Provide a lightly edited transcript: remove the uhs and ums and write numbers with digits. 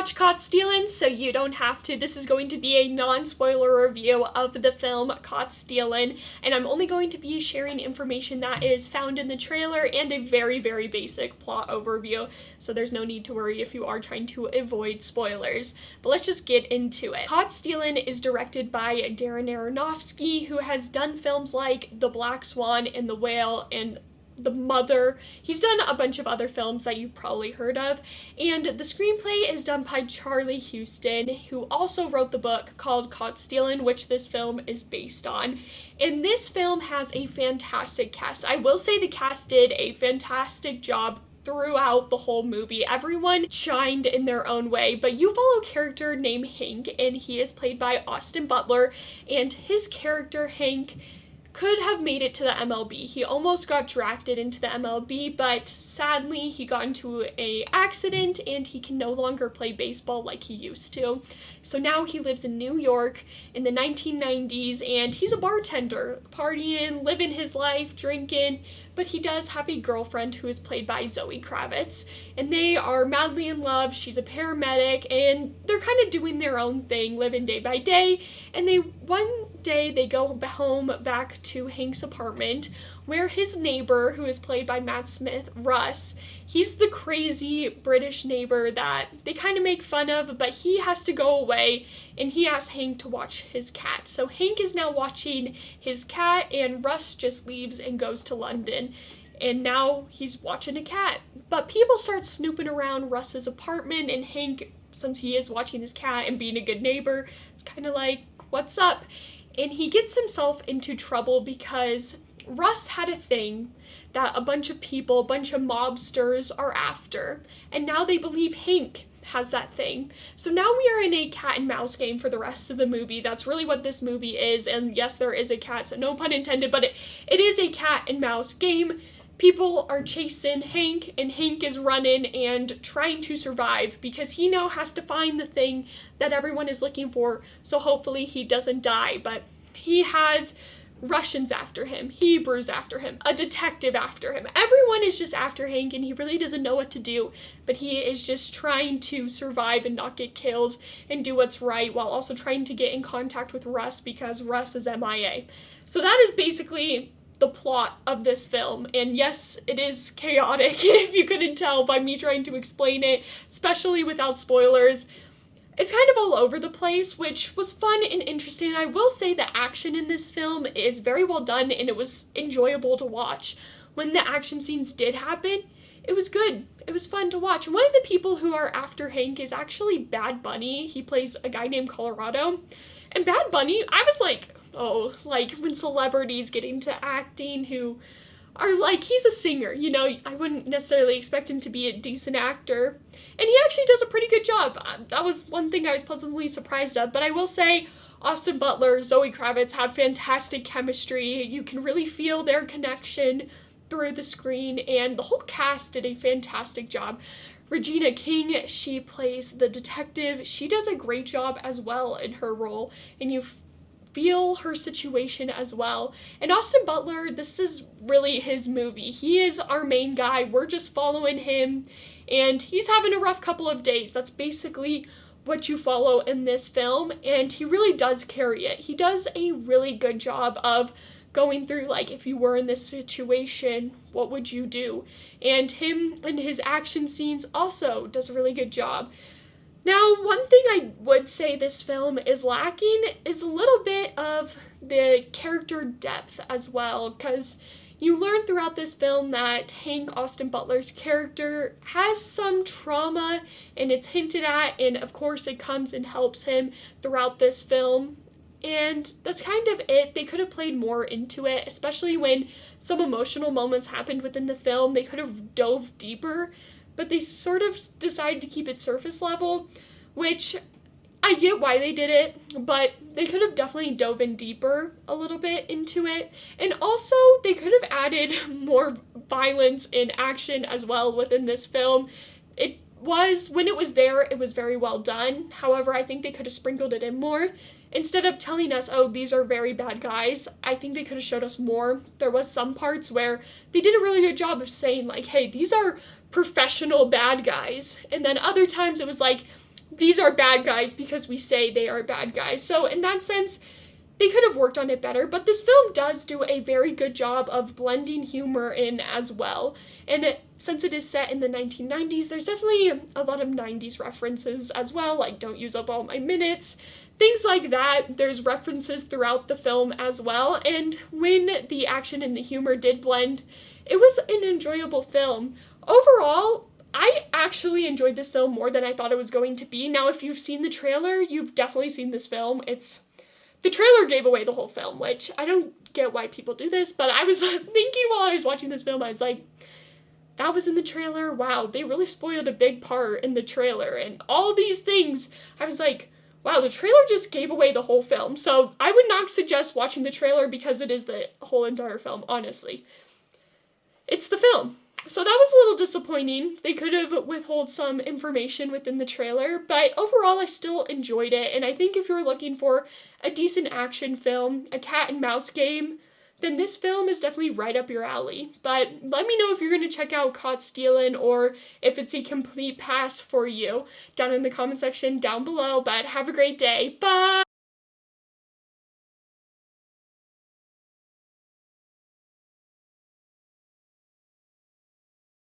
watch Caught Stealin', so you don't have to. This is going to be a non-spoiler review of the film Caught Stealin', and I'm only going to be sharing information that is found in the trailer and a very, very basic plot overview, so there's no need to worry if you are trying to avoid spoilers. But let's just get into it. Caught Stealin' is directed by Darren Aronofsky, who has done films like The Black Swan and The Whale and The Mother. He's done a bunch of other films that you've probably heard of, and the screenplay is done by Charlie Houston, who also wrote the book called Caught Stealin', which this film is based on. And this film has a fantastic cast. I will say the cast did a fantastic job throughout the whole movie. Everyone shined in their own way, but you follow a character named Hank, and he is played by Austin Butler, and his character, Hank, could have made it to the MLB. He almost got drafted into the MLB, but sadly he got into an accident and he can no longer play baseball like he used to. So now he lives in New York in the 1990s, and he's a bartender, partying, living his life, drinking, but he does have a girlfriend who is played by Zoë Kravitz, and they are madly in love. She's a paramedic, and they're kind of doing their own thing, living day by day, and one day they go home back to Hank's apartment, where his neighbor, who is played by Matt Smith, Russ, he's the crazy British neighbor that they kind of make fun of, but he has to go away, and he asks Hank to watch his cat. So Hank is now watching his cat, and Russ just leaves and goes to London, and now he's watching a cat. But people start snooping around Russ's apartment, and Hank, since he is watching his cat and being a good neighbor, is kind of like, what's up? And he gets himself into trouble because Russ had a thing that a bunch of people, a bunch of mobsters are after, and now they believe Hank has that thing. So now we are in a cat and mouse game for the rest of the movie. That's really what this movie is, and yes, there is a cat, so no pun intended, but it is a cat and mouse game. People are chasing Hank, and Hank is running and trying to survive because he now has to find the thing that everyone is looking for, so hopefully he doesn't die. But he has Russians after him, Hebrews after him, a detective after him. Everyone is just after Hank, and he really doesn't know what to do, but he is just trying to survive and not get killed and do what's right, while also trying to get in contact with Russ because Russ is MIA. So that is basically the plot of this film, and yes, it is chaotic, if you couldn't tell by me trying to explain it, especially without spoilers. It's kind of all over the place, which was fun and interesting, and I will say the action in this film is very well done, and it was enjoyable to watch. When the action scenes did happen, it was good. It was fun to watch. And one of the people who are after Hank is actually Bad Bunny. He plays a guy named Colorado, and Bad Bunny, I was like, oh, like when celebrities get into acting who are like, he's a singer, you know, I wouldn't necessarily expect him to be a decent actor, and he actually does a pretty good job. That was one thing I was pleasantly surprised of, but I will say Austin Butler, Zoë Kravitz have fantastic chemistry. You can really feel their connection through the screen, and the whole cast did a fantastic job. Regina King, she plays the detective. She does a great job as well in her role, and you feel her situation as well. And Austin Butler, this is really his movie. He is our main guy. We're just following him, and he's having a rough couple of days. That's basically what you follow in this film, and he really does carry it. He does a really good job of going through, like, if you were in this situation, what would you do? And him and his action scenes also does a really good job. Now, one thing I would say this film is lacking is a little bit of the character depth as well, because you learn throughout this film that Hank, Austin Butler's character, has some trauma, and it's hinted at, and of course it comes and helps him throughout this film. And that's kind of it. They could have played more into it, especially when some emotional moments happened within the film. They could have dove deeper, but they sort of decided to keep it surface level, which I get why they did it, but they could have definitely dove in deeper a little bit into it. And also, they could have added more violence and action as well within this film. When it was there, it was very well done. However, I think they could have sprinkled it in more. Instead of telling us, oh, these are very bad guys, I think they could have showed us more. There was some parts where they did a really good job of saying, like, hey, these are professional bad guys. And then other times it was like, these are bad guys because we say they are bad guys. So in that sense, they could have worked on it better, but this film does do a very good job of blending humor in as well. And since it is set in the 1990s, there's definitely a lot of 90s references as well, like Don't Use Up All My Minutes, things like that. There's references throughout the film as well, and when the action and the humor did blend, it was an enjoyable film. Overall, I actually enjoyed this film more than I thought it was going to be. Now, if you've seen the trailer, you've definitely seen this film. The trailer gave away the whole film, which I don't get why people do this, but I was thinking while I was watching this film, I was like, that was in the trailer? Wow, they really spoiled a big part in the trailer, and all these things. I was like, wow, the trailer just gave away the whole film. So I would not suggest watching the trailer because it is the whole entire film, honestly. It's the film. So that was a little disappointing. They could have withheld some information within the trailer, but overall I still enjoyed it, and I think if you're looking for a decent action film, a cat and mouse game, then this film is definitely right up your alley. But let me know if you're going to check out Caught Stealin' or if it's a complete pass for you down in the comment section down below. But have a great day. Bye!